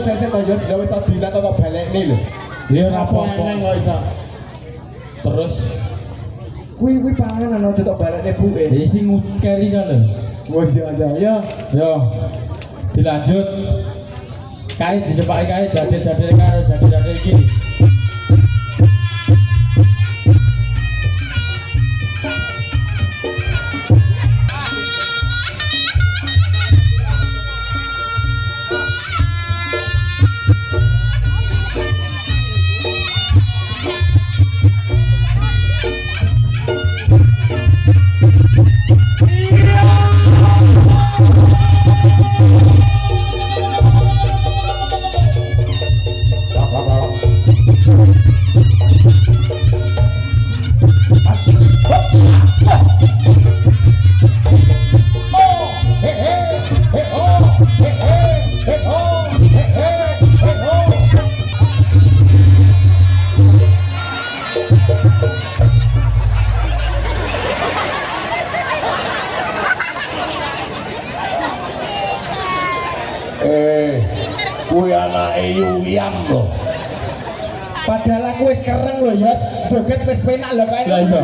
sesek to yo wis tak dilat kok balekne lho. Ya ora Apa apa-apa. eneng kok iso. Terus Kuwi panganan aja tok balekne buke. ya sing ngukeri kan lho. Wes ya ya. Yo dilanjut. Kae dicepaki kae jadil-jadil karo jadil-jadil iki. Kuwi anake Yuyam lho. Padahal aku wis kereng lho ya. Joget wis penak lho kae. Lah iya.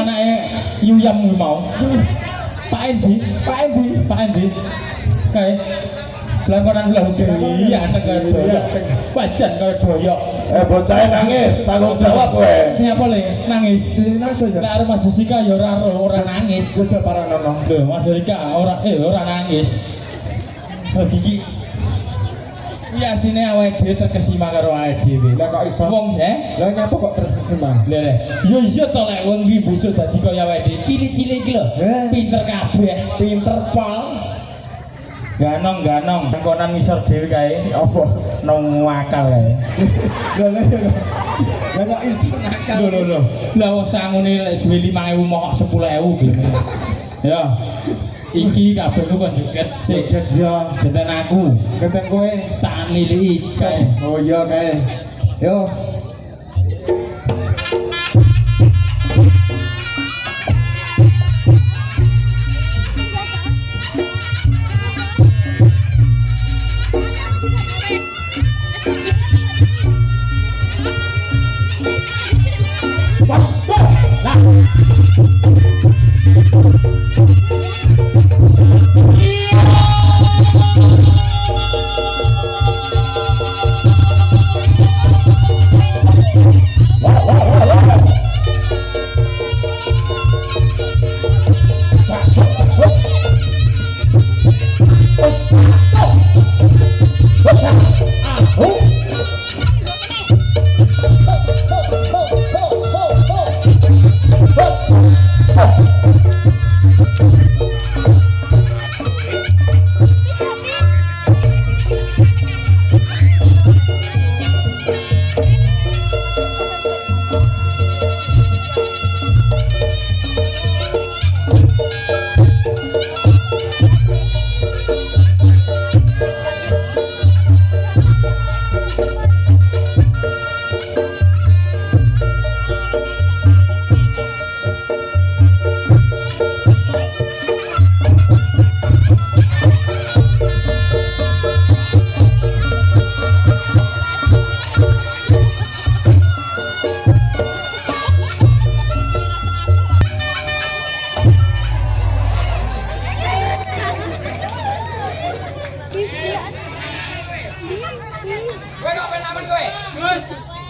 Anake Yuyam kuwi mau. Pak Endi, Pak Endi. Kae Blangkonan lho iya anak kaya doyok. Wajan kaya doyok. Bocah nangis, tanggung jawab kowe. Ini apa le? Nangis. Nangis ya. Nek arep Mas Jessica ya ora nangis. Wis para nono. Lho, Mas Jessica ora nangis. Gigi. Iya sine awake dhewe terkesima karo awake dhewe. Lah kok iso? Wong Lah nyapa kok tersesema? Lha yo iya to lek wong iki besok dadi kaya awake dhewe. Cili-cili iki lho. Pinter kabeh, Pinter pol. Ganong, konan ngisor dhewe kae. Apa? Nang akal kae. Lah kok iso nakal? Lho. Lah wong sangune lek duwe 5.000 mok 10.000 gitu. Ya. Iki kabeh lu kon joget sik. Joget ya. Genten aku. Genten kowe. Tak miliki kae. Oh iya kae. Yo.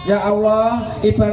Ya Allah, ibarat